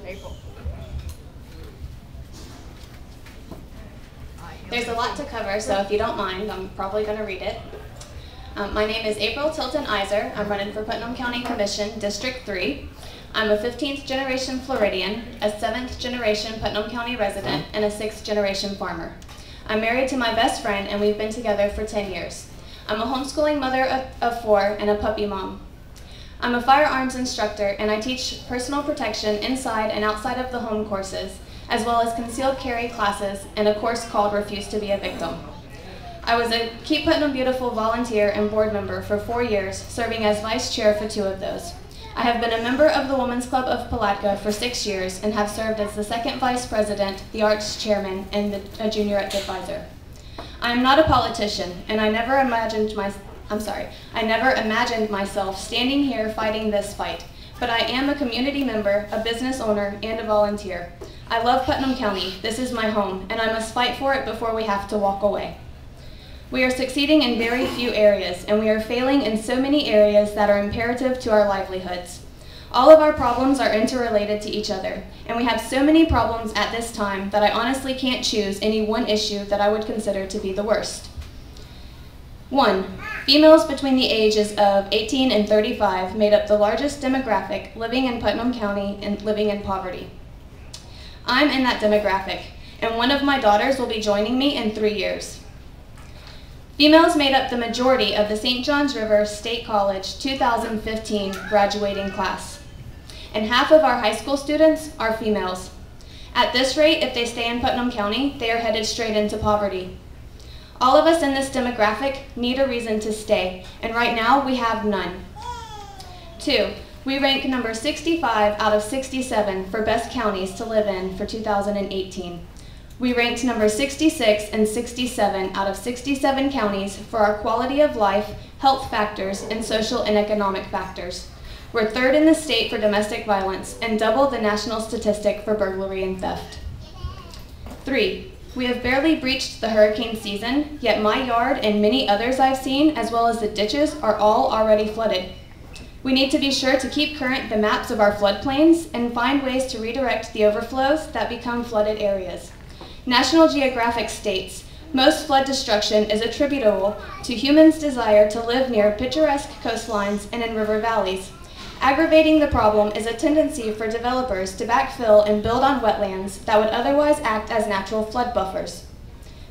April. There's a lot to cover, so if you don't mind, I'm probably going to read it. My name is April Tilton Iser. I'm running for Putnam County Commission, District 3. I'm a 15th generation Floridian, a 7th generation Putnam County resident, and a 6th generation farmer. I'm married to my best friend, and we've been together for 10 years. I'm a homeschooling mother of 4 and a puppy mom. I'm a firearms instructor, and I teach personal protection inside and outside of the home courses, as well as concealed carry classes and a course called Refuse to be a Victim. I was a Keep Putnam Beautiful volunteer and board member for 4 years, serving as vice chair for 2 of those. I have been a member of the Women's Club of Palatka for 6 years and have served as the 2nd vice president, the arts chairman, and a junior advisor. I am not a politician, and I never imagined myself standing here fighting this fight, but I am a community member, a business owner, and a volunteer. I love Putnam County. This is my home, and I must fight for it before we have to walk away. We are succeeding in very few areas, and we are failing in so many areas that are imperative to our livelihoods. All of our problems are interrelated to each other, and we have so many problems at this time that I honestly can't choose any one issue that I would consider to be the worst. 1. Females between the ages of 18 and 35 made up the largest demographic living in Putnam County and living in poverty. I'm in that demographic, and one of my daughters will be joining me in 3 years. Females made up the majority of the St. Johns River State College 2015 graduating class, and half of our high school students are females. At this rate, if they stay in Putnam County, they are headed straight into poverty. All of us in this demographic need a reason to stay, and right now we have none. 2. We rank number 65 out of 67 for best counties to live in for 2018. We ranked number 66 and 67 out of 67 counties for our quality of life, health factors, and social and economic factors. We're 3rd in the state for domestic violence and double the national statistic for burglary and theft. 3. We have barely breached the hurricane season, yet my yard and many others I've seen, as well as the ditches, are all already flooded. We need to be sure to keep current the maps of our floodplains and find ways to redirect the overflows that become flooded areas. National Geographic states, most flood destruction is attributable to humans' desire to live near picturesque coastlines and in river valleys. Aggravating the problem is a tendency for developers to backfill and build on wetlands that would otherwise act as natural flood buffers.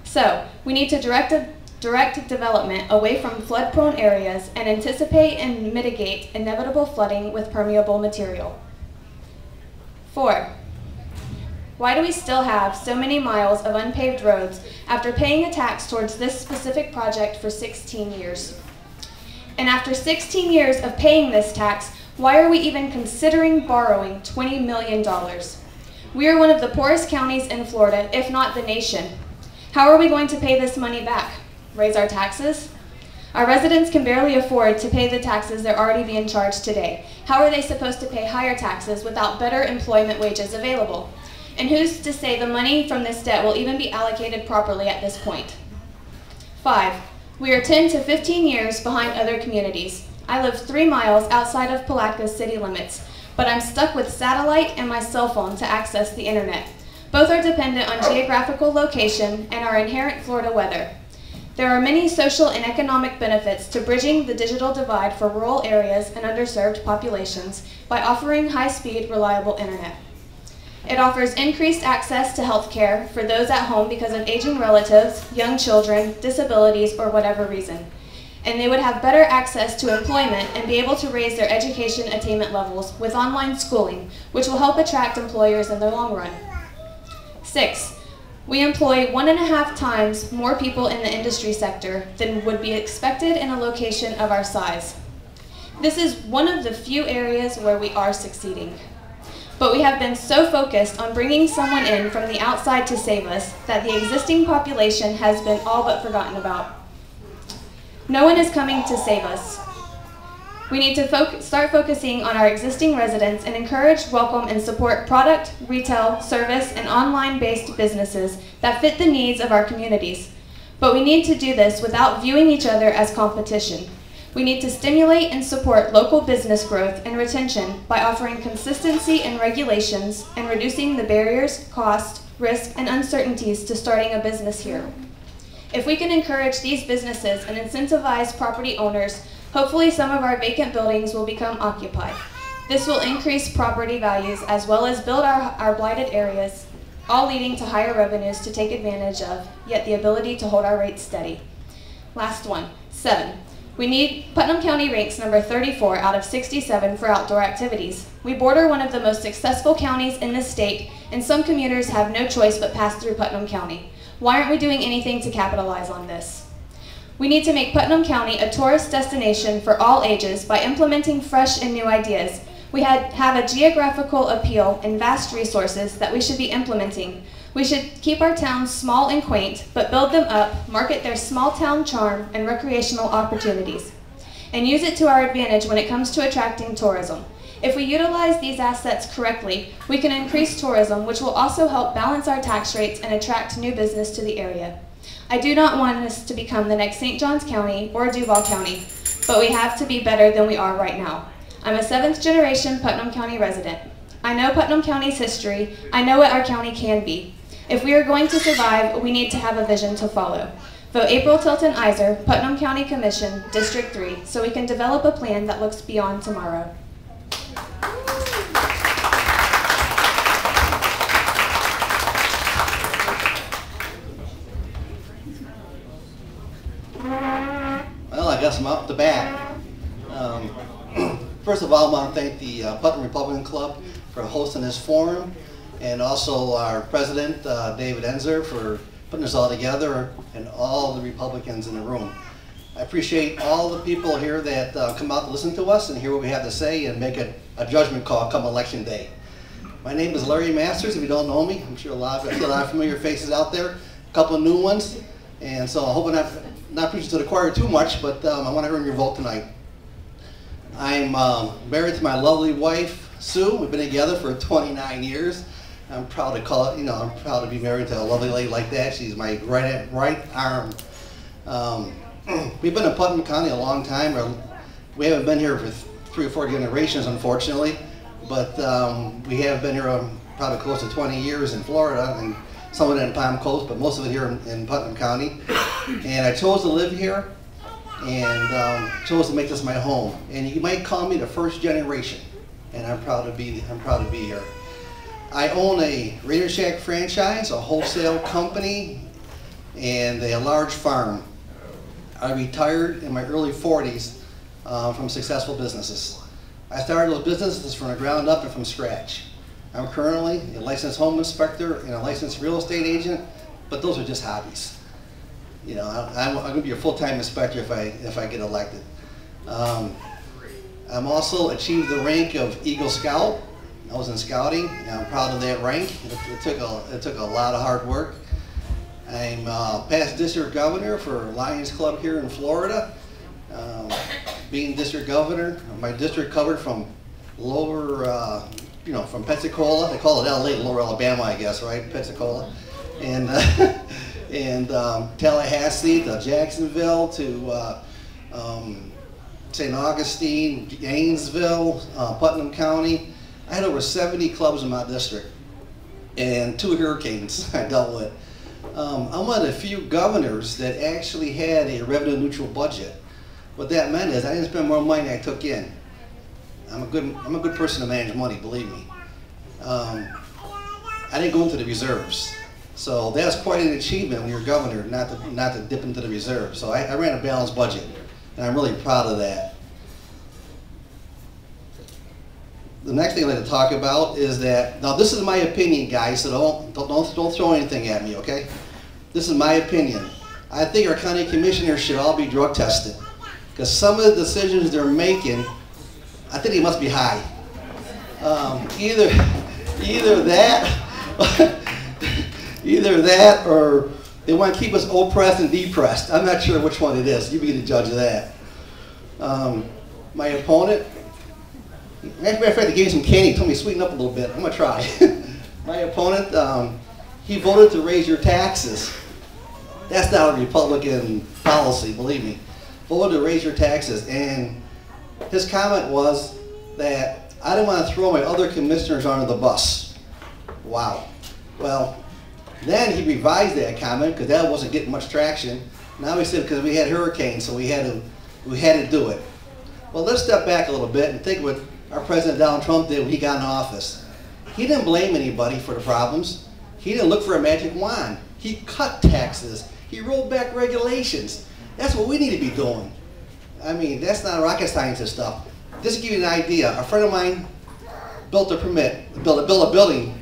So, we need to direct development away from flood-prone areas and anticipate and mitigate inevitable flooding with permeable material. 4. Why do we still have so many miles of unpaved roads after paying a tax towards this specific project for 16 years? And after 16 years of paying this tax, why are we even considering borrowing $20 million? We are one of the poorest counties in Florida, if not the nation. How are we going to pay this money back? Raise our taxes? Our residents can barely afford to pay the taxes they're already being charged today. How are they supposed to pay higher taxes without better employment wages available? And who's to say the money from this debt will even be allocated properly at this point? 5. We are 10 to 15 years behind other communities. I live 3 miles outside of Palatka's city limits, but I'm stuck with satellite and my cell phone to access the internet. Both are dependent on geographical location and our inherent Florida weather. There are many social and economic benefits to bridging the digital divide for rural areas and underserved populations by offering high-speed, reliable internet. It offers increased access to health care for those at home because of aging relatives, young children, disabilities, or whatever reason. And they would have better access to employment and be able to raise their education attainment levels with online schooling, which will help attract employers in the long run. 6. We employ 1.5 times more people in the industry sector than would be expected in a location of our size. This is one of the few areas where we are succeeding. But we have been so focused on bringing someone in from the outside to save us that the existing population has been all but forgotten about. No one is coming to save us. We need to start focusing on our existing residents and encourage, welcome, and support product, retail, service, and online-based businesses that fit the needs of our communities. But we need to do this without viewing each other as competition. We need to stimulate and support local business growth and retention by offering consistency in regulations and reducing the barriers, cost, risk, and uncertainties to starting a business here. If we can encourage these businesses and incentivize property owners, hopefully some of our vacant buildings will become occupied. This will increase property values as well as build our blighted areas, all leading to higher revenues to take advantage of, yet the ability to hold our rates steady. Last one, 7. Putnam County ranks number 34 out of 67 for outdoor activities. We border one of the most successful counties in the state, and some commuters have no choice but pass through Putnam County. Why aren't we doing anything to capitalize on this? We need to make Putnam County a tourist destination for all ages by implementing fresh and new ideas. We have a geographical appeal and vast resources that we should be implementing. We should keep our towns small and quaint, but build them up, market their small town charm and recreational opportunities, and use it to our advantage when it comes to attracting tourism. If we utilize these assets correctly, we can increase tourism, which will also help balance our tax rates and attract new business to the area. I do not want us to become the next St. Johns County or Duval County, but we have to be better than we are right now. I'm a 7th generation Putnam County resident. I know Putnam County's history. I know what our county can be. If we are going to survive, we need to have a vision to follow. Vote April Tilton Iser, Putnam County Commission, District 3, so we can develop a plan that looks beyond tomorrow. Well, I guess I'm out the bat. First of all, I want to thank the Putnam Republican Club for hosting this forum, and also our president, David Enzer, for putting this all together, and all the Republicans in the room. I appreciate all the people here that come out to listen to us and hear what we have to say and make a judgment call come election day. My name is Larry Masters, if you don't know me. I'm sure I see a lot of familiar faces out there, a couple of new ones, and so I hope I'm not preaching to the choir too much, but I want to earn your vote tonight. I'm married to my lovely wife, Sue. We've been together for 29 years. I'm proud to call it, I'm proud to be married to a lovely lady like that. She's my right arm. We've been in Putnam County a long time. We haven't been here for 3 or 4 generations, unfortunately, but we have been here probably close to 20 years in Florida, and some of it in Palm Coast, but most of it here in Putnam County. And I chose to live here, and chose to make this my home. And you might call me the 1st generation, and I'm proud to be here. I own a Radio Shack franchise, a wholesale company, and a large farm. I retired in my early 40s from successful businesses. I started those businesses from the ground up and from scratch. I'm currently a licensed home inspector and a licensed real estate agent, but those are just hobbies. I'm going to be a full-time inspector if I get elected. I'm also achieved the rank of Eagle Scout. I was in scouting, and I'm proud of that rank. It took a lot of hard work. I'm past district governor for Lions Club here in Florida. Being district governor, my district covered from lower, from Pensacola. They call it LA, Lower Alabama, I guess, right? Pensacola, and Tallahassee to Jacksonville to St. Augustine, Gainesville, Putnam County. I had over 70 clubs in my district, and 2 hurricanes I dealt with. I'm one of the few governors that actually had a revenue neutral budget. What that meant is I didn't spend more money than I took in. I'm a good person to manage money, believe me. I didn't go into the reserves. So that's quite an achievement when you're governor, not to dip into the reserves. So I ran a balanced budget, and I'm really proud of that. The next thing I'd like to talk about is that, now this is my opinion, guys, so don't throw anything at me, okay? This is my opinion. I think our county commissioners should all be drug tested, because some of the decisions they're making, I think they must be high. Either that, or they want to keep us oppressed and depressed. I'm not sure which one it is. You be the judge of that. My opponent, matter of fact, they gave me some candy, told me to sweeten up a little bit. I'm going to try. My opponent, he voted to raise your taxes. That's not a Republican policy, believe me. voted to raise your taxes. And his comment was that I didn't want to throw my other commissioners under the bus. Wow. Well, then he revised that comment because that wasn't getting much traction. Now he said because we had hurricanes, so we had to do it. Well, let's step back a little bit and think what our President Donald Trump did when he got in office. He didn't blame anybody for the problems. He didn't look for a magic wand. He cut taxes. He rolled back regulations. That's what we need to be doing. I mean, that's not rocket science stuff. Just to give you an idea, a friend of mine built a building,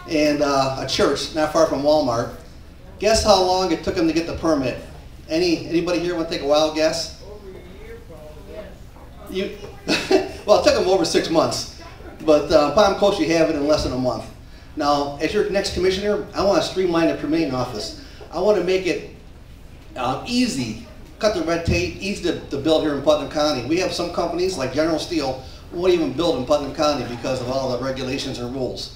and a church not far from Walmart. Guess how long it took him to get the permit? Anybody here want to take a wild guess? Well, it took him over 6 months, but upon coast you have it in less than a month. Now, as your next commissioner, I want to streamline the permitting office. I want to make it easy, cut the red tape, easy to build here in Putnam County. We have some companies like General Steel who won't even build in Putnam County because of all the regulations and rules.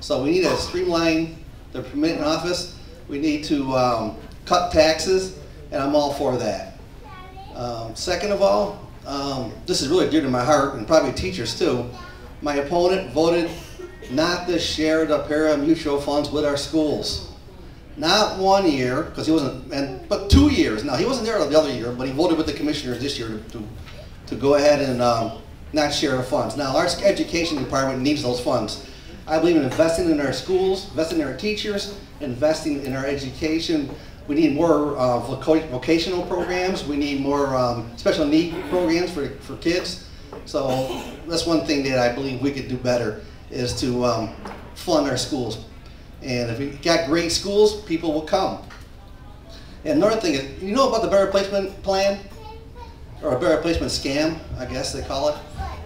So we need to streamline the permitting office. We need to cut taxes, and I'm all for that. Second of all, this is really dear to my heart, and probably teachers too. My opponent voted not to share the para-mutual funds with our schools. Not 1 year, because he wasn't, but 2 years. Now, he wasn't there the other year, but he voted with the commissioners this year to go ahead and not share the funds. Now, our education department needs those funds. I believe in investing in our schools, investing in our teachers, investing in our education. We need more vocational programs. We need more special need programs for kids. So that's one thing that I believe we could do better, is to fund our schools. And if we got great schools, people will come. And another thing is, you know about the Better Placement Plan? Or a Better Placement Scam, I guess they call it?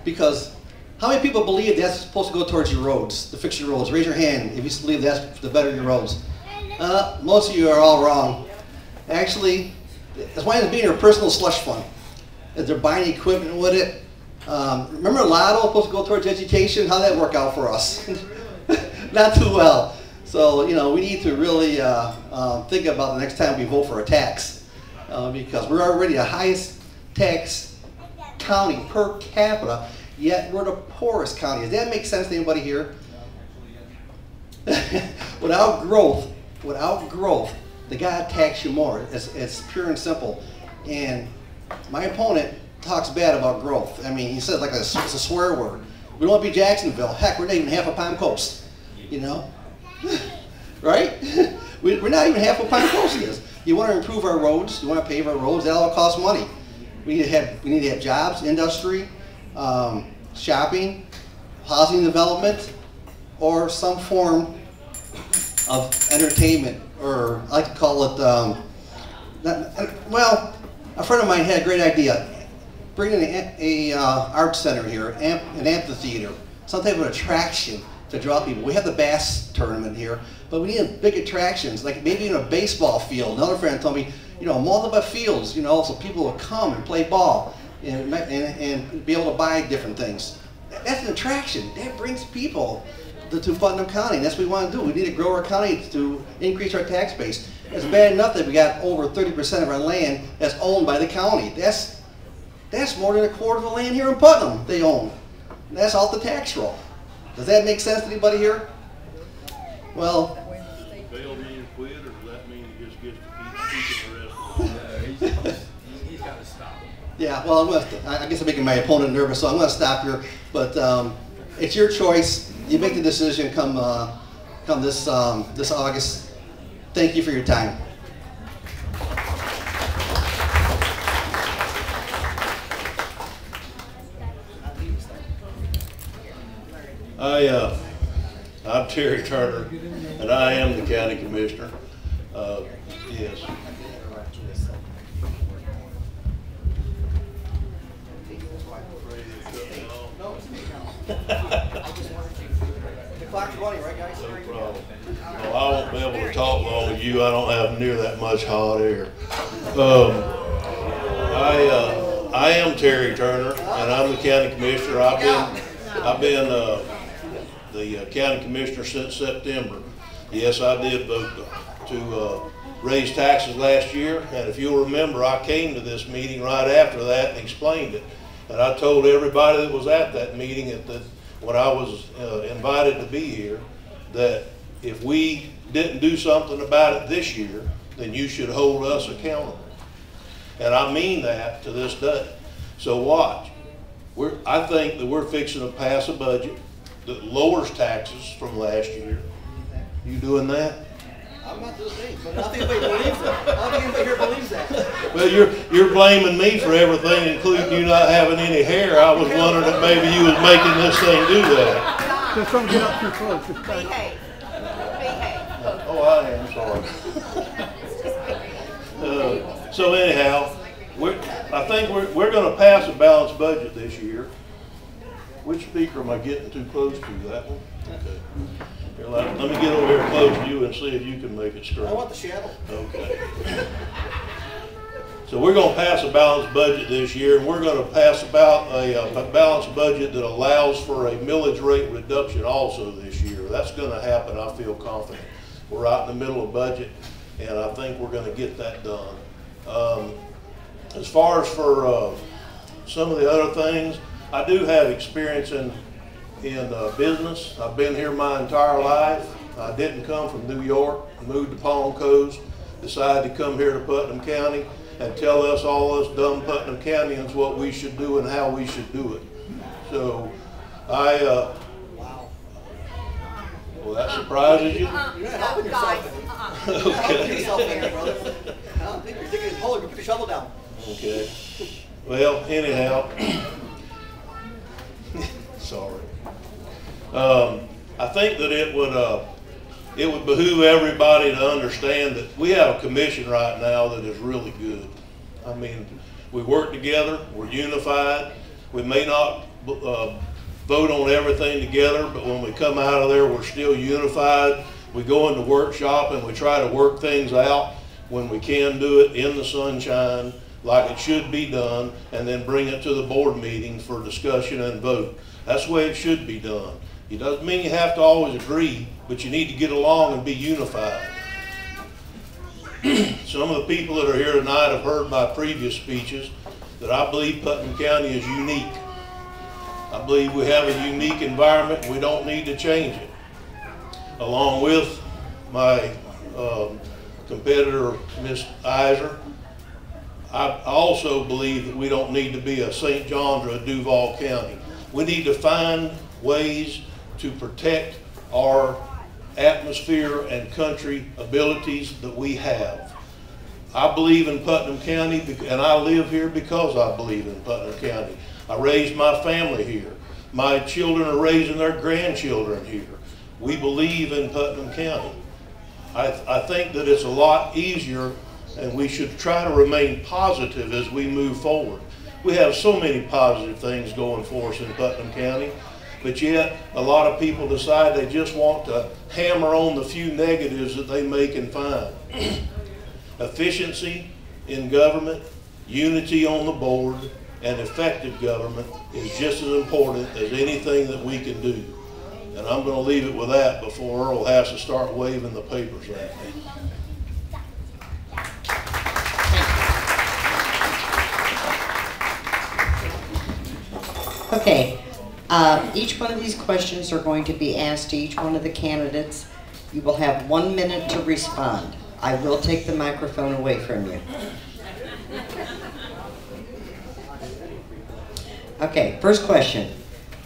Because how many people believe that's supposed to go towards your roads, to fix your roads? Raise your hand if you believe that's to better your roads. Most of you are all wrong. Actually, it's why it's being a personal slush fund. If they're buying equipment with it. Remember Lotto supposed to go towards education? How'd that work out for us? Not too well. So, you know, we need to really think about the next time we vote for a tax. Because we're already the highest tax county per capita, yet we're the poorest county. Does that make sense to anybody here? Without growth, they gotta tax you more. It's pure and simple. And my opponent talks bad about growth. I mean, he says like it's a swear word. We don't want to be Jacksonville. Heck, we're not even half of Palm Coast. You know, right? We're not even half of Palm Coast is. You want to improve our roads. You want to pave our roads. That all costs money. We need to have jobs, industry, shopping, housing development, or some form of entertainment, or I like to call it, well, a friend of mine had a great idea. Bring in a art center here, an amphitheater, some type of attraction to draw people. We have the bass tournament here, but we need big attractions, like maybe in a baseball field. Another friend told me, you know, multiple fields, you know, so people will come and play ball and be able to buy different things. That's an attraction. That brings people to Putnam County. That's what we want to do. We need to grow our county to increase our tax base. It's bad enough that we got over 30% of our land that's owned by the county. That's more than a quarter of the land here in Putnam they own. That's off the tax roll. Does that make sense to anybody here? Well, Bail being quit, or does that mean he just gets to keep the rest of it? He's got to stop. yeah, well, I guess I'm making my opponent nervous, so I'm going to stop here. But it's your choice. You make the decision come this August. Thank you for your time. I'm Terry Turner, and I am the county commissioner. Yes. The clock's running, right, guys? No problem. Well, I won't be able to talk long with you. I don't have near that much hot air. I am Terry Turner, and I'm the county commissioner. I've been the county commissioner since September. Yes, I did vote to raised taxes last year, and if you'll remember, I came to this meeting right after that and explained it. And I told everybody that was at that meeting when I was invited to be here, that if we didn't do something about it this year, then you should hold us accountable. And I mean that to this day. So watch. I think that we're fixing to pass a budget that lowers taxes from last year. You doing that? I'm not doing things, but I don't think anybody believes that. I don't think anybody here believes that. Well, you're blaming me for everything, including you not having any hair. I was wondering if maybe you was making this thing do that. Just don't get up too close. Just Behave. Behave. Oh, I am sorry. So anyhow, I think we're going to pass a balanced budget this year. Which speaker am I getting too close to? That one? Okay. Here, let me get over here close to you and see if you can make it straight. I want the shadow. Okay. So we're going to pass a balanced budget this year, and we're going to pass about a balanced budget that allows for a millage rate reduction also this year. That's going to happen, I feel confident. We're right in the middle of budget, and I think we're going to get that done. As far as for some of the other things, I do have experience in business. I've been here my entire life. I didn't come from New York. I moved to Palm Coast, decided to come here to Putnam County and tell all us dumb Putnam Countyans what we should do and how we should do it. So well, that surprises you? You're not helping yourself. Guys, You're not helping yourself there, brother. I don't think you're digging a hole. You put the shovel down. Okay. Well, anyhow, sorry. I think that it would behoove everybody to understand that we have a commission right now that is really good. I mean, we work together, we're unified. We may not vote on everything together, but when we come out of there, we're still unified. We go into workshop and we try to work things out when we can do it in the sunshine, like it should be done, and then bring it to the board meeting for discussion and vote. That's the way it should be done. It doesn't mean you have to always agree, but you need to get along and be unified. Some of the people that are here tonight have heard my previous speeches that I believe Putnam County is unique. I believe we have a unique environment and we don't need to change it. Along with my competitor, Ms. Iser, I also believe that we don't need to be a St. John's or a Duval County. We need to find ways to protect our atmosphere and country abilities that we have. I believe in Putnam County, and I live here because I believe in Putnam County. I raised my family here. My children are raising their grandchildren here. We believe in Putnam County. I think that it's a lot easier, and we should try to remain positive as we move forward. We have so many positive things going for us in Putnam County, but yet a lot of people decide they just want to hammer on the few negatives that they may can find. Efficiency in government, unity on the board, and effective government is just as important as anything that we can do. And I'm going to leave it with that before Earl has to start waving the papers at me. Okay, each one of these questions are going to be asked to each one of the candidates. You will have 1 minute to respond. I will take the microphone away from you. Okay, first question.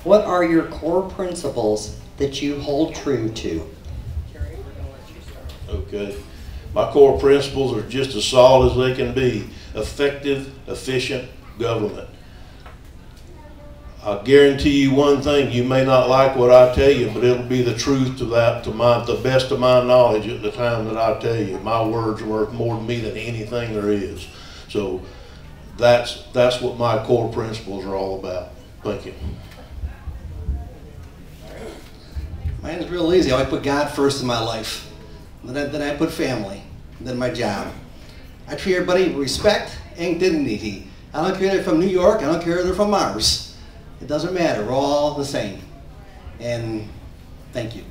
What are your core principles that you hold true to? Okay. My core principles are just as solid as they can be. Effective, efficient government. I'll guarantee you one thing, you may not like what I tell you, but it'll be the truth to that, the best of my knowledge at the time that I tell you. My words are worth more to me than anything there is. So that's what my core principles are all about. Thank you. Mine's real easy. I always put God first in my life. Then I put family. Then my job. I treat everybody with respect and dignity. I don't care if they're from New York. I don't care if they're from Mars. It doesn't matter. We're all the same. And thank you.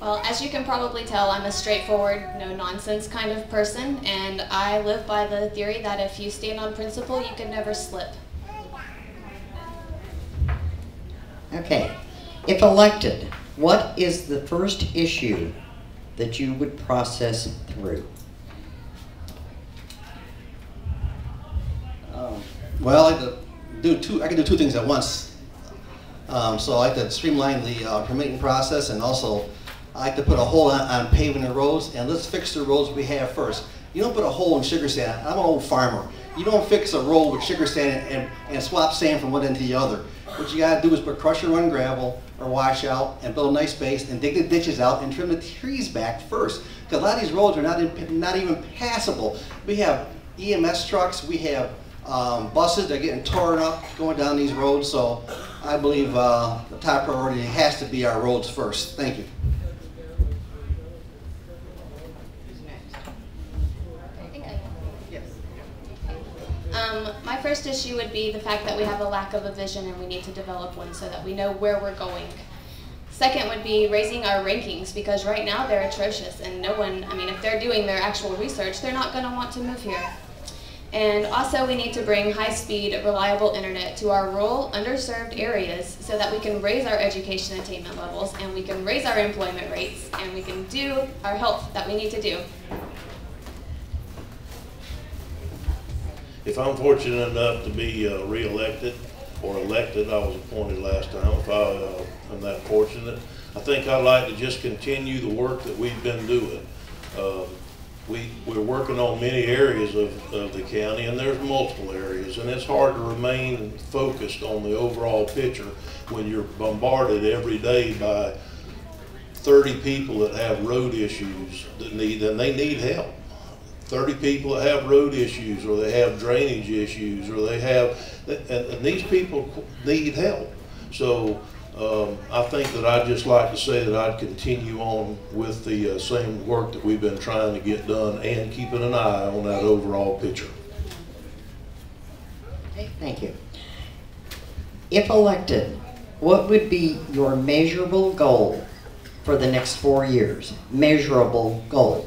Well, as you can probably tell, I'm a straightforward, no-nonsense kind of person, and I live by the theory that if you stand on principle, you can never slip. Okay. If elected, what is the first issue that you would process through? Well, I can do two things at once. So I like to streamline the permitting process, and also I like to put a hole on paving the roads, and let's fix the roads we have first. You don't put a hole in sugar sand. I'm an old farmer. You don't fix a road with sugar sand and swap sand from one end to the other. What you gotta do is put crushed or run gravel or wash out and build a nice base and dig the ditches out and trim the trees back first. Because a lot of these roads are not even passable. We have EMS trucks, we have buses that are getting torn up going down these roads, so I believe the top priority has to be our roads first. Thank you. My first issue would be the fact that we have a lack of a vision and we need to develop one so that we know where we're going. Second would be raising our rankings, because right now they're atrocious and no one, if they're doing their actual research, they're not going to want to move here. And also we need to bring high-speed, reliable internet to our rural, underserved areas so that we can raise our education attainment levels and we can raise our employment rates and we can do our health that we need to do. If I'm fortunate enough to be re-elected or elected, I was appointed last time, if I am that fortunate, I think I'd like to just continue the work that we've been doing. We're working on many areas of the county, and there's multiple areas, and it's hard to remain focused on the overall picture when you're bombarded every day by 30 people that have road issues and they need help. 30 people that have road issues, or they have drainage issues, or they have, and these people need help. So I think that I'd just like to say that I'd continue on with the same work that we've been trying to get done and keeping an eye on that overall picture. Thank you. If elected, what would be your measurable goal for the next 4 years? Measurable goal.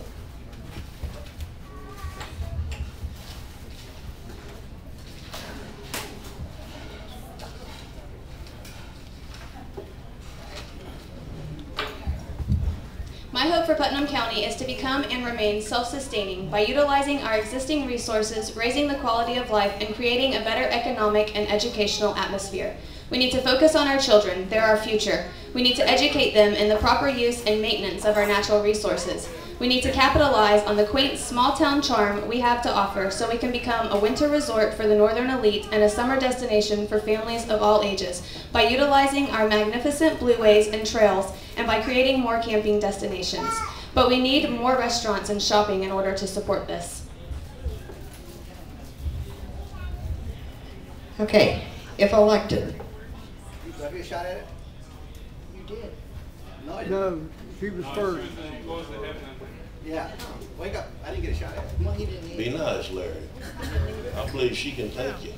My hope for Putnam County is to become and remain self-sustaining by utilizing our existing resources, raising the quality of life, and creating a better economic and educational atmosphere. We need to focus on our children. They're our future. We need to educate them in the proper use and maintenance of our natural resources. We need to capitalize on the quaint small-town charm we have to offer so we can become a winter resort for the northern elite and a summer destination for families of all ages by utilizing our magnificent blueways and trails and by creating more camping destinations. But we need more restaurants and shopping in order to support this. Okay, if elected. You got a shot at it? You did. No, I didn't. No, he was first. Yeah. Wake up. I didn't get a shot at it. Well, he didn't Be nice, Larry. I believe she can take you.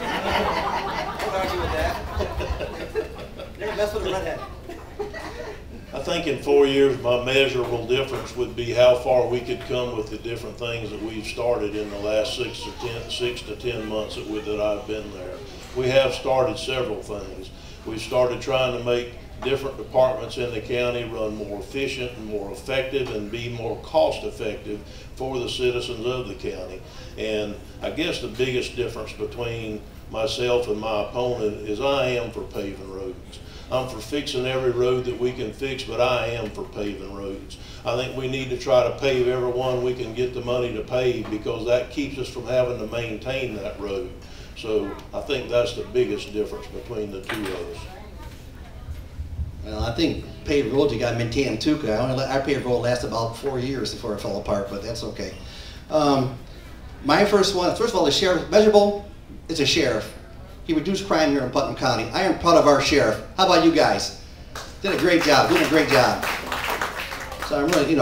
Don't argue with that. Never mess with a redhead. I think in 4 years, my measurable difference would be how far we could come with the different things that we've started in the last 6 to 10 months that I've been there. We have started several things. We've started trying to make different departments in the county run more efficient and more effective and be more cost effective for the citizens of the county. And I guess the biggest difference between myself and my opponent is I am for paving roads. I'm for fixing every road that we can fix, but I am for paving roads. I think we need to try to pave every one we can get the money to pave, because that keeps us from having to maintain that road. So I think that's the biggest difference between the two of us. Well, I think paved roads, you gotta maintain them too, because our paved road lasted about 4 years before it fell apart, but that's okay. My first one, first of all, the sheriff, measurable, is a sheriff. He reduced crime here in Putnam County. I am proud of our sheriff. How about you guys? Did a great job, doing a great job. So I'm really,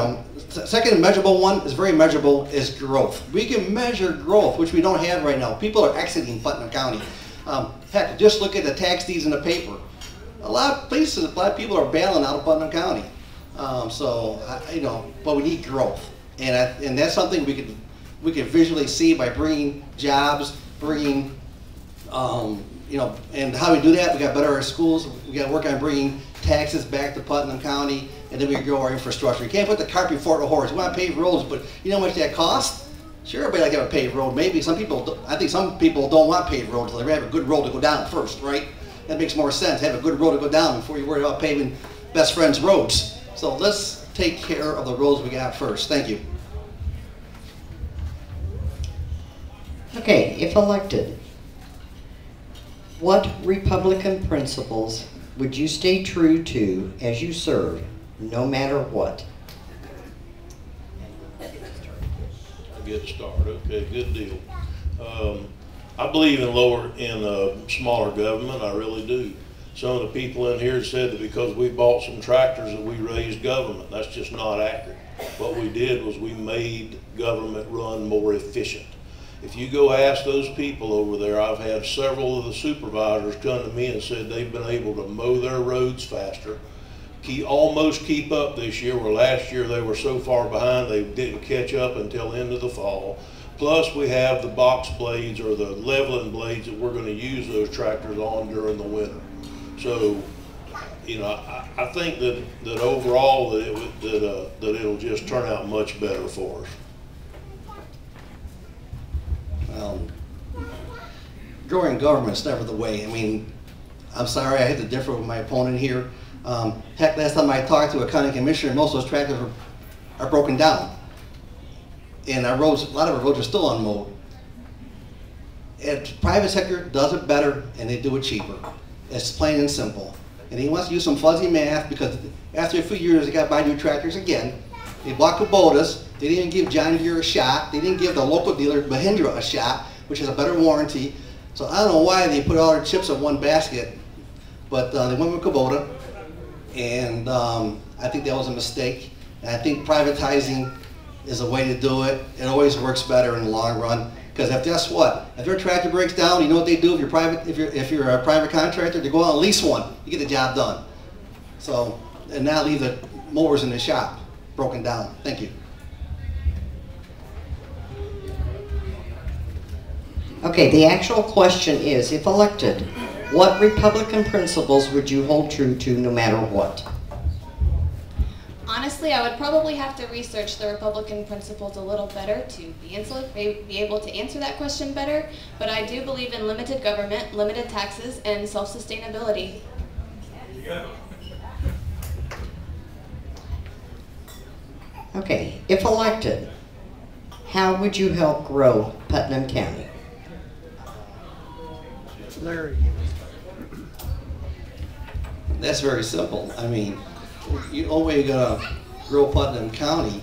second measurable one is very measurable, is growth. We can measure growth, which we don't have right now. People are exiting Putnam County. Heck, just look at the tax deeds in the paper. A lot of places, a lot of people are bailing out of Putnam County. But we need growth, and that's something we could visually see by bringing jobs, bringing, and how we do that. We got better our schools. We got to work on bringing taxes back to Putnam County, and then we grow our infrastructure. You can't put the cart before the horse. We want to pave roads, but you know how much that costs? Sure, everybody like to have a paved road. Maybe some people, I think some people don't want paved roads. They have a good road to go down first, right? That makes more sense. Have a good road to go down before you worry about paving best friend's roads. So let's take care of the roads we got first. Thank you. Okay, if elected, what Republican principles would you stay true to as you serve, no matter what? Get started. Okay, good deal. I believe in smaller government. I really do. Some of the people in here said that because we bought some tractors that we raised government. That's just not accurate. What we did was we made government run more efficient. If you go ask those people over there, I've had several of the supervisors come to me and said they've been able to mow their roads faster, almost keep up this year, where last year they were so far behind they didn't catch up until into the fall. Plus we have the box blades or the leveling blades that we're going to use those tractors on during the winter. So, I think that overall that it'll just turn out much better for us. Growing government's never the way. I mean, I'm sorry I had to differ with my opponent here. Heck, last time I talked to a county commissioner, most of those tractors are broken down. And our roads, a lot of our roads are still unmowed. And private sector does it better and they do it cheaper. It's plain and simple. And he wants to use some fuzzy math because after a few years they got to buy new tractors again. They bought Kubotas. They didn't give John Deere a shot. They didn't give the local dealer Mahindra a shot, which has a better warranty. So I don't know why they put all their chips in one basket, but they went with Kubota. And I think that was a mistake. And I think privatizing is a way to do it. It always works better in the long run. Because guess what? If your tractor breaks down, you know what they do if you're a private contractor? They go out and lease one. You get the job done. So, and now leave the mowers in the shop broken down. Thank you. Okay, the actual question is, if elected, what Republican principles would you hold true to no matter what? Honestly, I would probably have to research the Republican principles a little better to be able to answer that question better, but I do believe in limited government, limited taxes, and self-sustainability. Okay, if elected, how would you help grow Putnam County? Larry. That's very simple. I mean, the only way you're going to grow Putnam County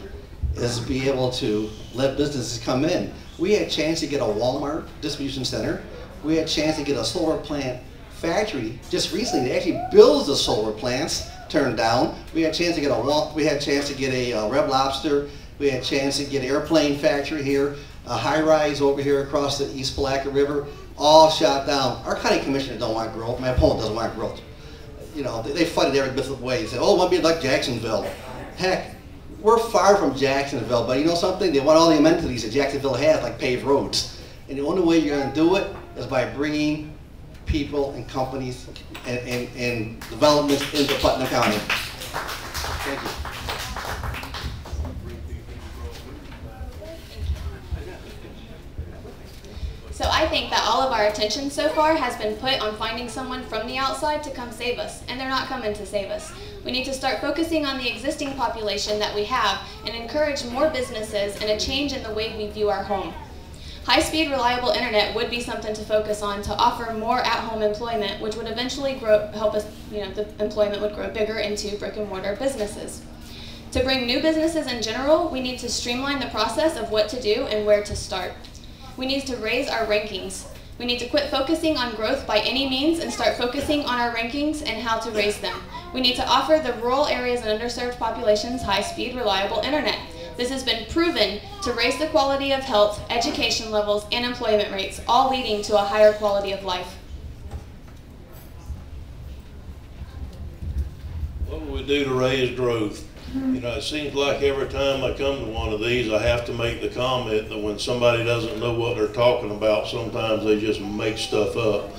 is be able to let businesses come in. We had a chance to get a Walmart distribution center. We had a chance to get a solar plant factory just recently. They actually build the solar plants, turned down. We had a chance to get a Red Lobster. We had a chance to get an airplane factory here, a high-rise over here across the East Palatka River, all shot down. Our county commissioner don't want growth. My opponent doesn't want growth. You know, they fight it every bit of the way. They say, oh, it won't be like Jacksonville. Heck, we're far from Jacksonville, but you know something? They want all the amenities that Jacksonville has, like paved roads. And the only way you're going to do it is by bringing people and companies and developments into Putnam County. Thank you. So I think that all of our attention so far has been put on finding someone from the outside to come save us, and they're not coming to save us. We need to start focusing on the existing population that we have and encourage more businesses and a change in the way we view our home. High-speed, reliable internet would be something to focus on to offer more at-home employment, which would eventually help us, the employment would grow bigger into brick-and-mortar businesses. To bring new businesses in general, we need to streamline the process of what to do and where to start. We need to raise our rankings. We need to quit focusing on growth by any means and start focusing on our rankings and how to raise them. We need to offer the rural areas and underserved populations high-speed, reliable internet. This has been proven to raise the quality of health, education levels, and employment rates, all leading to a higher quality of life. What will we do to raise growth? You know, it seems like every time I come to one of these, I have to make the comment that when somebody doesn't know what they're talking about, sometimes they just make stuff up.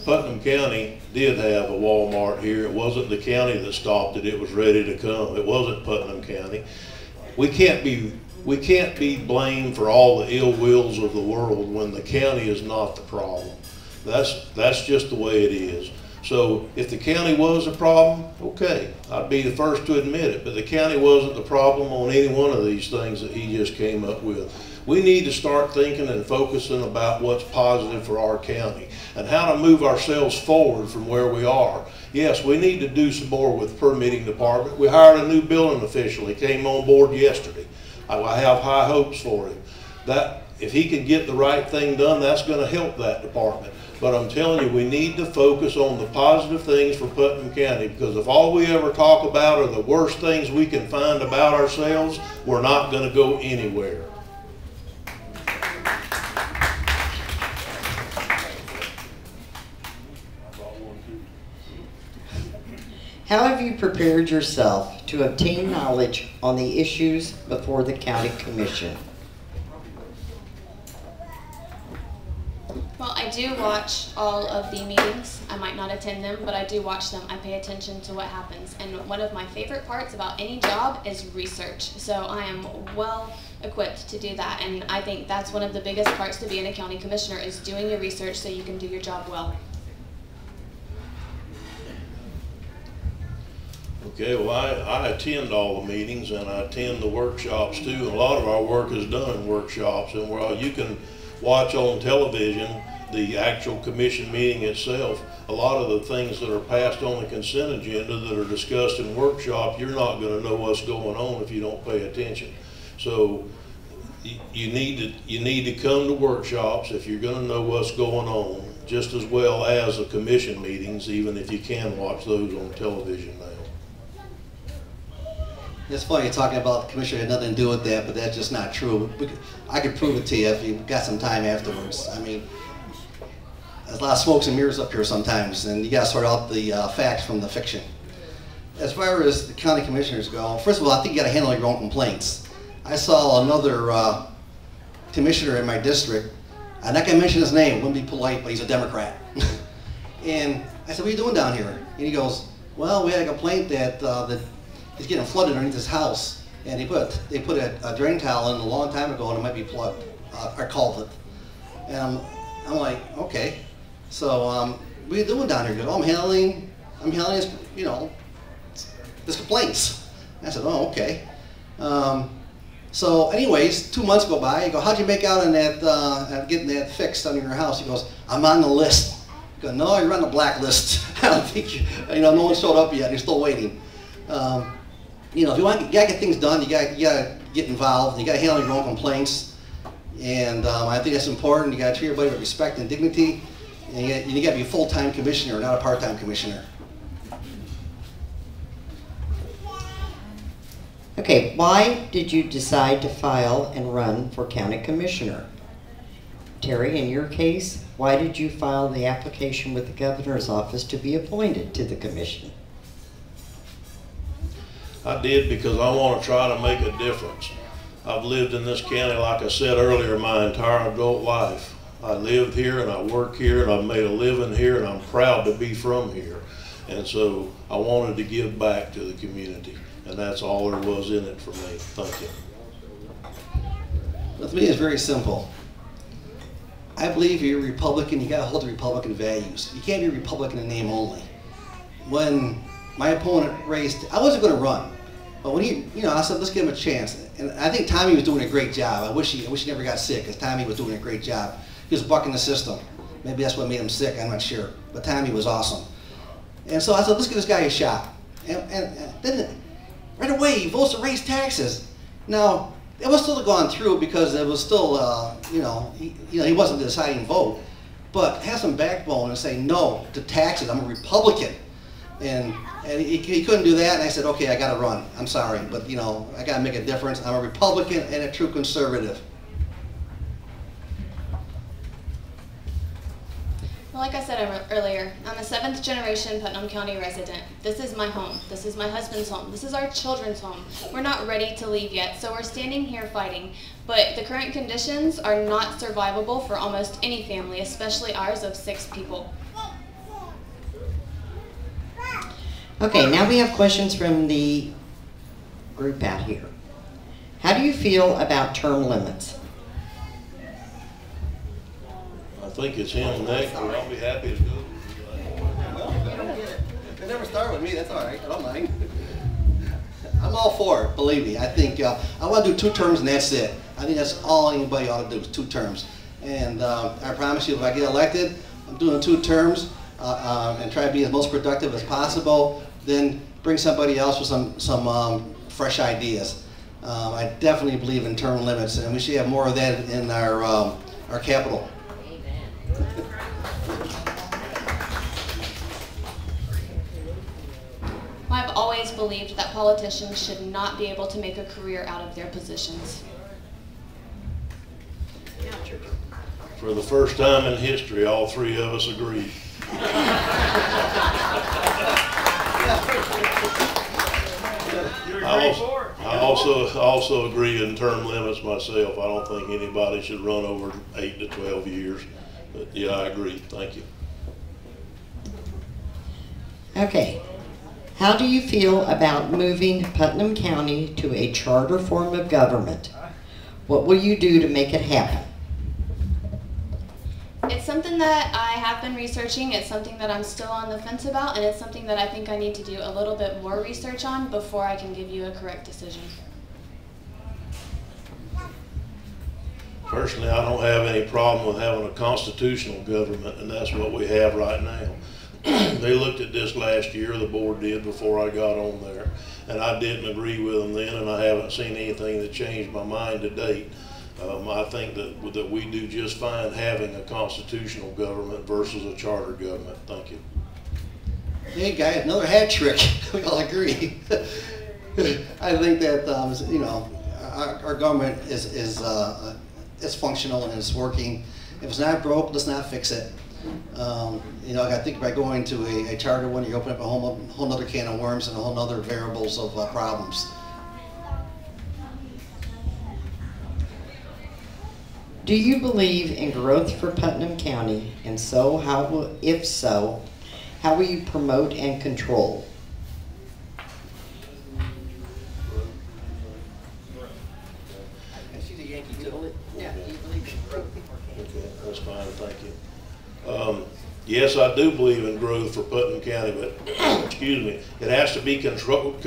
Putnam County did have a Walmart here. It wasn't the county that stopped it. It was ready to come. It wasn't Putnam County. We can't be blamed for all the ill wills of the world when the county is not the problem. That's just the way it is. So if the county was a problem, okay, I'd be the first to admit it, but the county wasn't the problem on any one of these things that he just came up with. We need to start thinking and focusing about what's positive for our county and how to move ourselves forward from where we are. Yes, we need to do some more with permitting department. We hired a new building official. He came on board yesterday. I have high hopes for him. That if he can get the right thing done, that's going to help that department. But I'm telling you, we need to focus on the positive things for Putnam County, because if all we ever talk about are the worst things we can find about ourselves, we're not going to go anywhere. How have you prepared yourself to obtain knowledge on the issues before the county commission? Well, I do watch all of the meetings. I might not attend them, but I do watch them. I pay attention to what happens. And one of my favorite parts about any job is research. So I am well equipped to do that. And I think that's one of the biggest parts to being a county commissioner, is doing your research so you can do your job well. Okay, well, I attend all the meetings and I attend the workshops too. A lot of our work is done in workshops, and while you can watch on television the actual commission meeting itself, a lot of the things that are passed on the consent agenda that are discussed in workshop, you're not going to know what's going on if you don't pay attention. So you need to come to workshops if you're going to know what's going on, just as well as the commission meetings, even if you can watch those on television now. It's funny you're talking about the commissioner had nothing to do with that, but that's just not true. I could prove it to you if you've got some time afterwards. I mean, there's a lot of smokes and mirrors up here sometimes, and you got to sort out the facts from the fiction. As far as the county commissioners go, first of all, I think you got to handle your own complaints. I saw another commissioner in my district. I'm not going to mention his name, wouldn't be polite, but he's a Democrat. And I said, "What are you doing down here?" And he goes, "Well, we had a complaint that he's getting flooded underneath his house, and they put a drain tile in a long time ago, and it might be plugged, or culvert." And I'm like, okay. So what are you doing down here? He goes, "Oh, I'm handling his, his complaints." And I said, "Oh, okay." So anyways, 2 months go by. I go, "How'd you make out on that, getting that fixed under your house?" He goes, "I'm on the list." I go, "No, you're on the blacklist." I don't think no one showed up yet. You're still waiting. If you gotta get things done, you gotta get involved. You gotta handle your own complaints, and I think that's important. You gotta treat everybody with respect and dignity, and you gotta be a full-time commissioner, not a part-time commissioner. Okay, why did you decide to file and run for county commissioner? Terry, in your case, why did you file the application with the governor's office to be appointed to the commission? I did because I want to try to make a difference. I've lived in this county, like I said earlier, my entire adult life. I lived here and I work here and I've made a living here, and I'm proud to be from here. And so I wanted to give back to the community, and that's all there was in it for me. Thank you. With me, it's very simple. I believe you're a Republican, you gotta hold the Republican values. You can't be a Republican in name only. When my opponent I wasn't gonna run, but when I said, let's give him a chance. And I think Tommy was doing a great job. I wish he never got sick, because Tommy was doing a great job. He was bucking the system. Maybe that's what made him sick, I'm not sure. But Tommy was awesome. And so I said, let's give this guy a shot. And then right away, he votes to raise taxes. Now, it was still gone through because it was still, he wasn't the deciding vote. But have some backbone and say no to taxes. I'm a Republican. And he couldn't do that, and I said, okay, I got to run. I'm sorry, but I got to make a difference. I'm a Republican and a true conservative. Well, like I said earlier, I'm a 7th generation Putnam County resident. This is my home. This is my husband's home. This is our children's home. We're not ready to leave yet, so we're standing here fighting. But the current conditions are not survivable for almost any family, especially ours of 6 people. Okay, now we have questions from the group out here. How do you feel about term limits? I think it's him next, but I'll be happy to go. Well, I don't get it. They never start with me, that's all right, I don't mind. I'm all for it, believe me. I think, I want to do 2 terms and that's it. I think that's all anybody ought to do is 2 terms. And I promise you, if I get elected, I'm doing 2 terms and try to be as most productive as possible, then bring somebody else with some fresh ideas. I definitely believe in term limits, and we should have more of that in our capital. I've always believed that politicians should not be able to make a career out of their positions. For the first time in history, all 3 of us agreed. I also agree in term limits myself. I don't think anybody should run over 8 to 12 years. But yeah, I agree. Thank you. Okay. How do you feel about moving Putnam County to a charter form of government? What will you do to make it happen? It's something that I have been researching. It's something that I'm still on the fence about, and it's something that I think I need to do a little bit more research on before I can give you a correct decision. Personally, I don't have any problem with having a constitutional government, and that's what we have right now. They looked at this last year, the board did, before I got on there, and I didn't agree with them then, and I haven't seen anything that changed my mind to date. I think that we do just fine having a constitutional government versus a charter government. Thank you. Hey guys, another hat trick. We all agree. I think that you know, our government is functional and it's working. If it's not broke, let's not fix it. You know, I think by going to a charter one, you open up a whole other can of worms and a whole other variables of problems. Do you believe in growth for Putnam County? And so, if so, how will you promote and control? She's a Yankee too. Yeah, you believe in growth. Okay, that's fine, thank you. Yes, I do believe in growth for Putnam County, but excuse me, it has to be controlled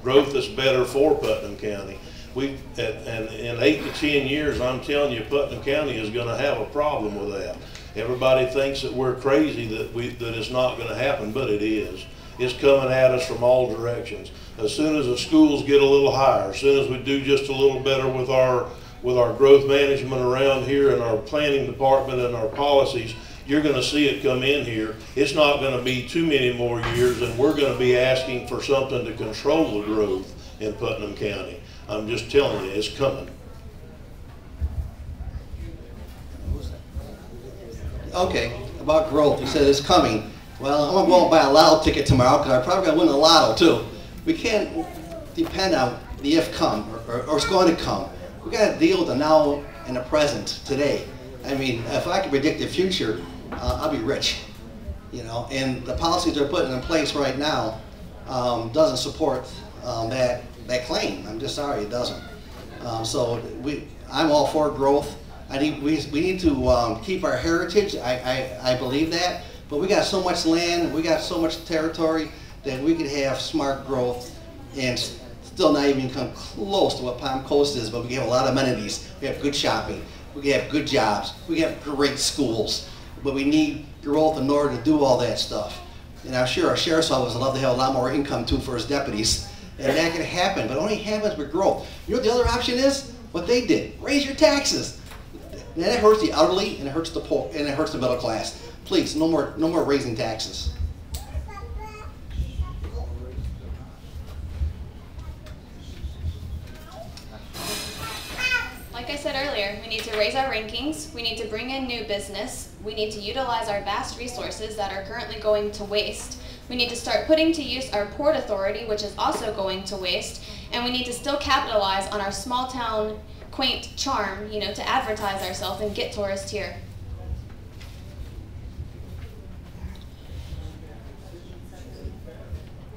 growth that's better for Putnam County. And in 8 to 10 years, I'm telling you, Putnam County is going to have a problem with that. Everybody thinks that we're crazy that it's not going to happen, but it is. It's coming at us from all directions. As soon as the schools get a little higher, as soon as we do just a little better with our growth management around here and our planning department and our policies, you're going to see it come in here. It's not going to be too many more years, and we're going to be asking for something to control the growth in Putnam County. I'm just telling you, it's coming. Okay, about growth, you said it's coming. Well, I'm going to go and buy a lotto ticket tomorrow because I'm probably going to win the lotto too. We can't depend on the if come or it's going to come. We got to deal with the now and the present today. I mean, if I could predict the future, I'll be rich. You know, and the policies they're putting in place right now doesn't support that claim. I'm just sorry, it doesn't. So I'm all for growth. We need to keep our heritage. I believe that, but we got so much land, we got so much territory that we could have smart growth and still not even come close to what Palm Coast is. But we have a lot of amenities. We have good shopping. We have good jobs. We have great schools. But we need growth in order to do all that stuff. And I'm sure our sheriff's office would love to have a lot more income too for his deputies. And that can happen, but it only happens with growth. You know what the other option is? What they did, raise your taxes. And that hurts the elderly and it hurts the poor and it hurts the middle class. Please, no more raising taxes. Like I said earlier, we need to raise our rankings, we need to bring in new business, We need to utilize our vast resources that are currently going to waste. We need to start putting to use our port authority, which is also going to waste, and we need to still capitalize on our small town quaint charm, you know, to advertise ourselves and get tourists here.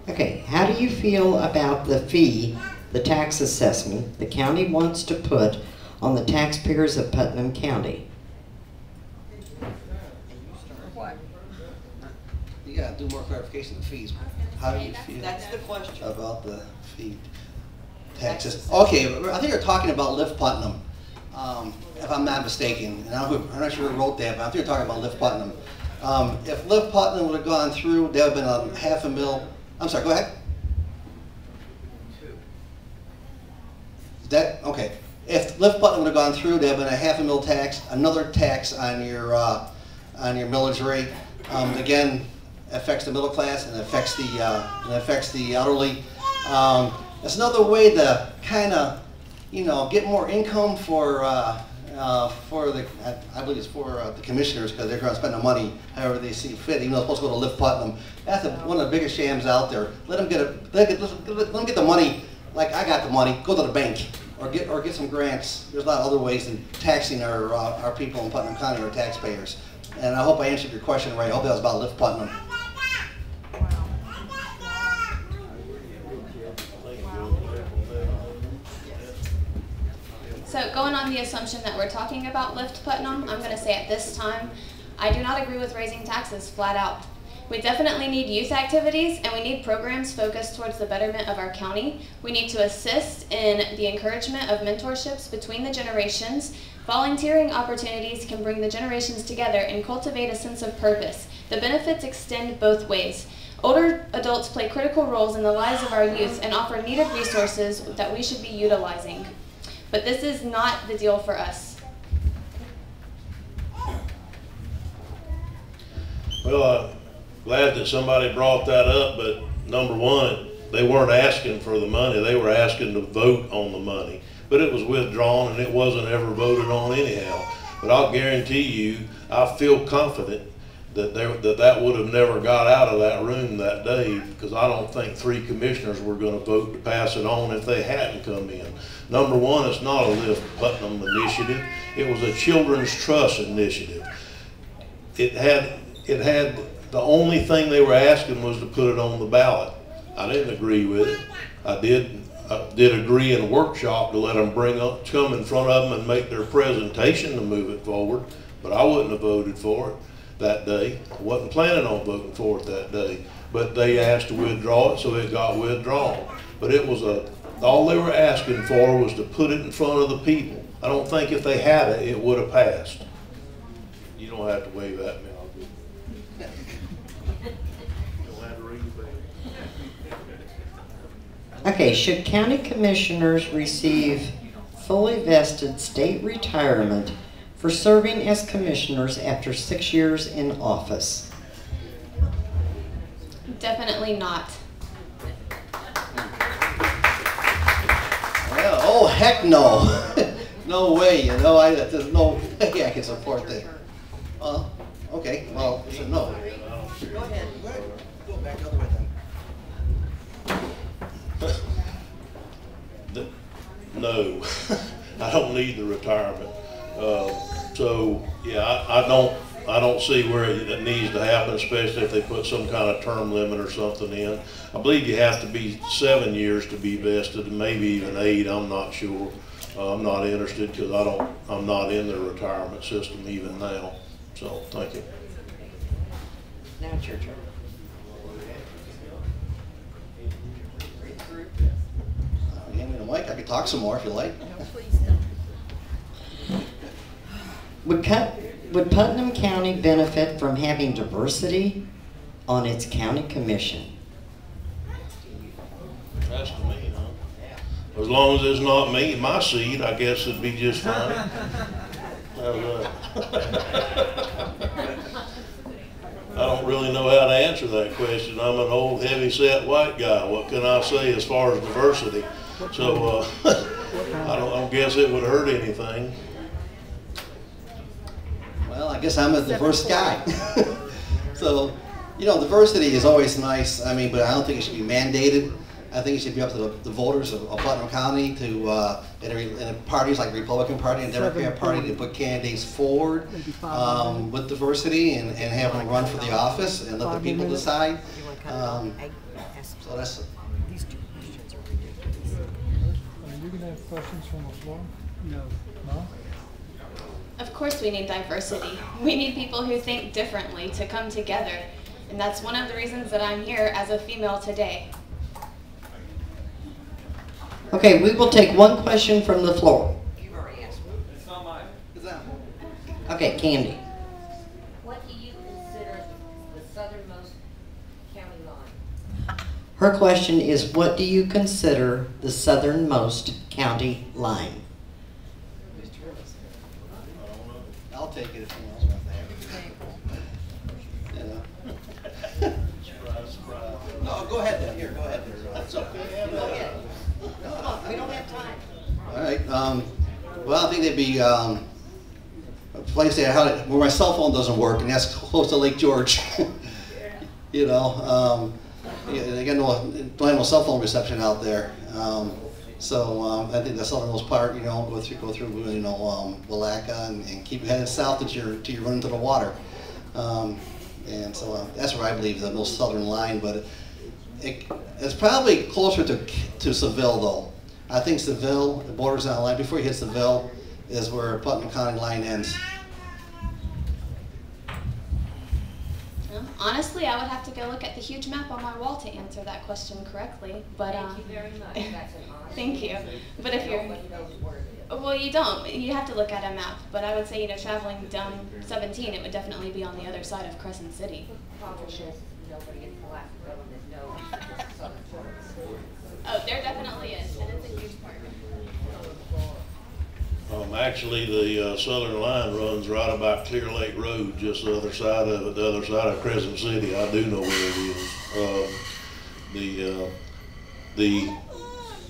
Okay, how do you feel about the fee, the tax assessment, the county wants to put on the taxpayers of Putnam County? What? You gotta do more clarification of fees. How do you feel That's the question. about the fee taxes? Okay, I think you're talking about Lift Putnam, if I'm not mistaken. And I'm not sure who wrote that, but I think you're talking about Lift Putnam. If Lift Putnam would have gone through, there would have been a $500,000. I'm sorry, go ahead. That, okay. If Lift Putnam would have gone through, there would have been a $500,000 tax, another tax on your millage rate. Again, affects the middle class and affects the elderly. It's another way to kind of, you know, get more income for the, I believe it's for the commissioners, because they're going to spend the money however they see fit, even though it's supposed to go to Lift Putnam. That's one of the biggest shams out there. Let them get the money like I got the money. Go to the bank or get some grants. There's a lot of other ways than taxing our people in Putnam County, our taxpayers. And I hope I answered your question right. I hope that was about Lift Putnam. So going on the assumption that we're talking about Lift Putnam, I'm going to say at this time, I do not agree with raising taxes flat out. We definitely need youth activities, and we need programs focused towards the betterment of our county. We need to assist in the encouragement of mentorships between the generations. Volunteering opportunities can bring the generations together and cultivate a sense of purpose. The benefits extend both ways. Older adults play critical roles in the lives of our youth and offer needed resources that we should be utilizing. But this is not the deal for us. Well, glad that somebody brought that up, but number one, they weren't asking for the money. They were asking to vote on the money. But it was withdrawn and it wasn't ever voted on anyhow. But I'll guarantee you, I feel confident that that would have never got out of that room that day, because I don't think 3 commissioners were going to vote to pass it on if they hadn't come in. Number one, it's not a Lift Putnam initiative. It was a Children's Trust initiative. It had the only thing they were asking was to put it on the ballot. I didn't agree with it. I did agree in a workshop to let them come in front of them and make their presentation to move it forward, but I wouldn't have voted for it that day. I wasn't planning on voting for it that day, but they asked to withdraw it, so it got withdrawn. But it was all they were asking for was to put it in front of the people. I don't think if they had it, it would have passed. You don't have to wave at me. Okay, should county commissioners receive fully vested state retirement for serving as commissioners after 6 years in office? Definitely not. Well, oh heck no. No way, you know, there's no way I can support that. Okay, well, it's a no. Go ahead. Go back the other way then. No, I don't need the retirement. So yeah, I don't see where it needs to happen, especially if they put some kind of term limit or something in. I believe you have to be 7 years to be vested, and maybe even 8. I'm not sure. I'm not interested because I'm not in the retirement system even now. So thank you. Now it's your turn. Hand me the mic. I could talk some more if you like. No, please don't. Would Putnam County benefit from having diversity on its county commission? That's to me, huh? As long as it's not me, my seat, I guess it'd be just fine. How's that? I don't really know how to answer that question. I'm an old, heavy-set white guy. What can I say as far as diversity? So I don't guess it would hurt anything. Well, I guess I'm a diverse guy. So, you know, diversity is always nice. I mean, but I don't think it should be mandated. I think it should be up to the voters of Putnam County to, in parties like Republican Party and Democrat Party, to put candidates forward with diversity and have them run for the office and let the people decide. So that's. These two questions are ridiculous. Are you going to have questions from the floor? No. No? Of course we need diversity. We need people who think differently to come together. And that's one of the reasons that I'm here as a female today. Okay, we will take one question from the floor. You've already asked me. It's not mine. Is that? Okay, Candy. What do you consider the southernmost county line? Her question is, what do you consider the southernmost county line? I'll take it if someone else wants to have it. You know. No, go ahead then. Here, go ahead. That's okay. Go ahead. Come on, we don't have time. All right. Well, I think they'd be a place where my cell phone doesn't work, and that's close to Lake George. You know, again, don't have no cell phone reception out there. So I think the southernmost part, you know, go through, you know, Willaca and keep heading south until you run into the water. And so that's where I believe the most southern line, but it's probably closer to Seville, though. I think Seville, the borders on the line, before you hit Seville, is where Putnam County line ends. Honestly, I would have to go look at the huge map on my wall to answer that question correctly. But Thank you very much. That's an honest thank you. answer. But if you're Nobody knows where it is. well, you don't. You have to look at a map. But I would say, you know, traveling down 17, it would definitely be on the other side of Crescent City. The problem is nobody in Pulaski government knows the southern border. Oh, there definitely is, and it's a huge part. Actually, the southern line runs right about Clear Lake Road, just the other side of it, the other side of Crescent City. I do know where it is. The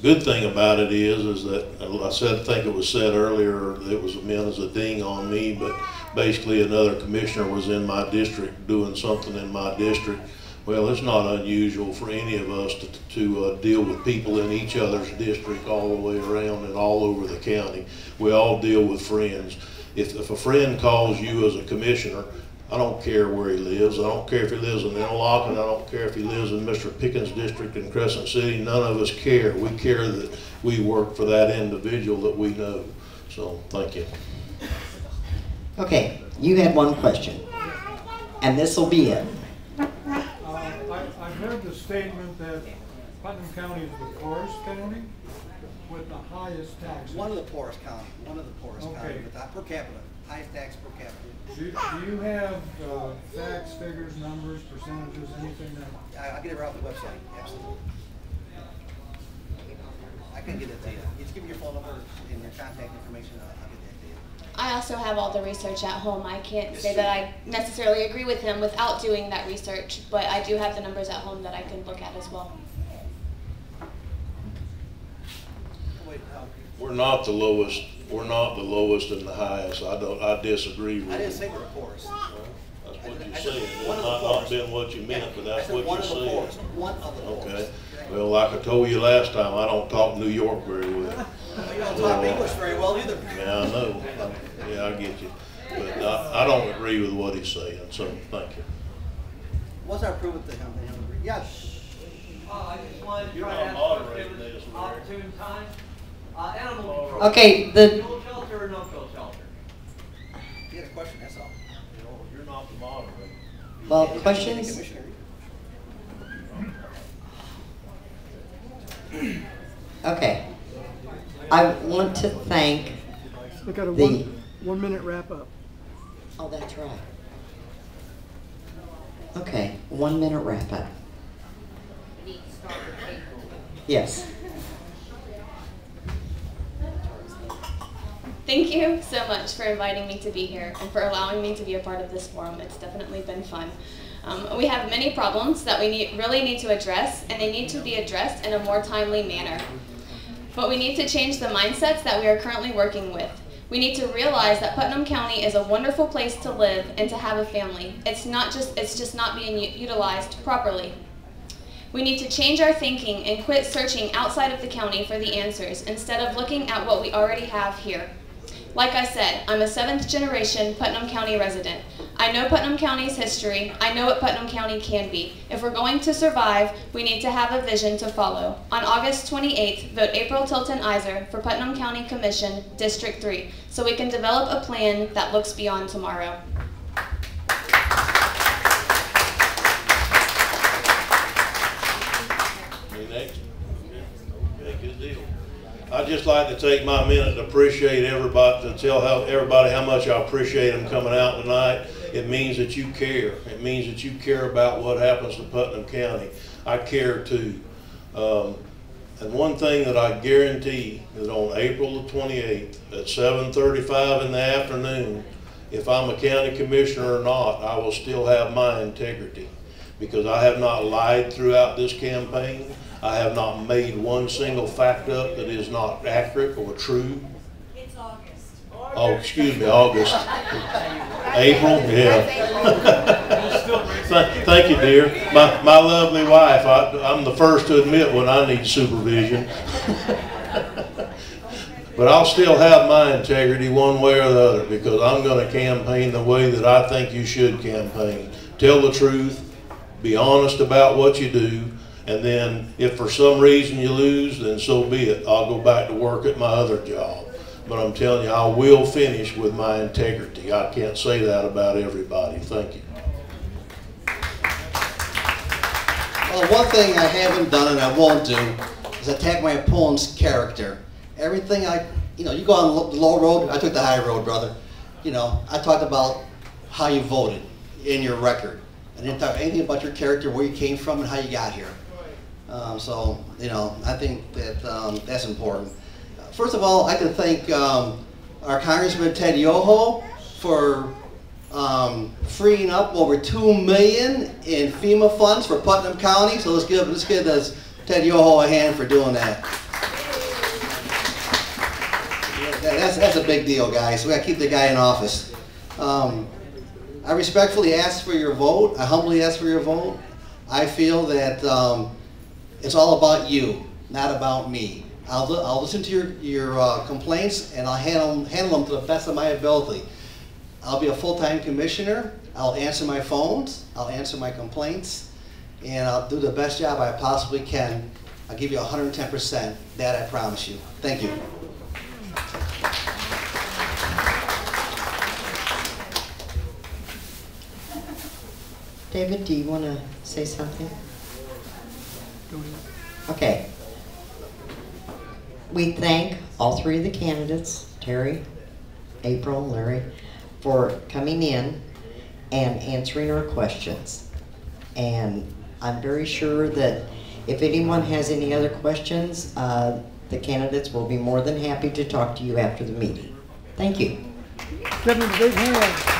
good thing about it is that I think it was said earlier, it was meant as a ding on me, but basically another commissioner was in my district doing something in my district. Well, it's not unusual for any of us to deal with people in each other's district all the way around and all over the county. We all deal with friends. If a friend calls you as a commissioner, I don't care where he lives. I don't care if he lives in Interlochen. I don't care if he lives in Mr. Pickens' district in Crescent City. None of us care. We care that we work for that individual that we know. So, thank you. Okay, you had one question, and this will be it. I've heard the statement that Putnam County is the poorest county with the highest taxes. One of the poorest counties. One of the poorest Okay. counties, but per capita, highest tax per capita. Do you have facts, figures, numbers, percentages, anything that? I'll get it right off the website. Absolutely. I can get it to you. You just give me your phone number and your contact information. I'll get that to you. I also have all the research at home. I can't say that I necessarily agree with him without doing that research, but I do have the numbers at home that I can look at as well. We're not the lowest. We're not the lowest and the highest. I disagree with you. I didn't say we're the poorest. That's what you I said. said It's one of the not poorest. been what you meant, but that's I said what one you of the said. poorest. One of the poorest. Okay. Well, like I told you last time, I don't talk New York very well. You don't talk English very well either. Yeah, I know. Yeah, I get you. But I don't agree with what he's saying, so thank you. Once I prove it to him, yes. I just wanted to You're try not to ask moderating questions this, at Larry. opportune time. Animal control. Okay, the Kill shelter or no kill shelter? You had a question, that's all. You're not the moderator. well questions. Commissioner. Okay, I want to thank Look at a the. 1 minute wrap up. Oh, that's right. Okay, 1 minute wrap up. You need to start with April. Yes. Thank you so much for inviting me to be here and for allowing me to be a part of this forum. It's definitely been fun. We have many problems that we really need to address, and they need to be addressed in a more timely manner. But we need to change the mindsets that we are currently working with. We need to realize that Putnam County is a wonderful place to live and to have a family. It's just not being utilized properly. We need to change our thinking and quit searching outside of the county for the answers instead of looking at what we already have here. Like I said, I'm a 7th generation Putnam County resident. I know Putnam County's history. I know what Putnam County can be. If we're going to survive, we need to have a vision to follow. On August 28th, vote April Tilton Iser for Putnam County Commission, District 3, so we can develop a plan that looks beyond tomorrow. Next. Okay, good deal. I'd just like to take my minute to appreciate everybody, to tell everybody how much I appreciate them coming out tonight. It means that you care. It means that you care about what happens to Putnam County. I care too. And one thing that I guarantee is on April the 28th at 7:35 in the afternoon, if I'm a county commissioner or not, I will still have my integrity, because I have not lied throughout this campaign. I have not made one single fact up that is not accurate or true. It's August. Oh, excuse me, August. April, yeah. Thank you, dear. My lovely wife, I'm the first to admit when I need supervision. But I'll still have my integrity one way or the other, because I'm going to campaign the way that I think you should campaign. Tell the truth, be honest about what you do, and then if for some reason you lose, then so be it. I'll go back to work at my other job. But I'm telling you, I will finish with my integrity. I can't say that about everybody. Thank you. Well, one thing I haven't done and I won't do is attack my opponent's character. Everything you go on the low road, I took the high road, brother. I talked about how you voted in your record. I didn't talk anything about your character, where you came from, and how you got here. I think that that's important. First of all, I can thank our Congressman Ted Yoho for freeing up over $2 million in FEMA funds for Putnam County. So let's give Ted Yoho a hand for doing that. That's a big deal, guys. We got to keep the guy in office. I respectfully ask for your vote. I humbly ask for your vote. I feel that it's all about you, not about me. I'll listen to your complaints, and I'll handle them to the best of my ability. I'll be a full-time commissioner. I'll answer my phones. I'll answer my complaints, and I'll do the best job I possibly can. I'll give you 110%. That I promise you. Thank you. David, do you want to say something? Okay. We thank all three of the candidates, Terry, April, and Larry, for coming in and answering our questions. And I'm very sure that if anyone has any other questions, the candidates will be more than happy to talk to you after the meeting. Thank you. Give them a big hand.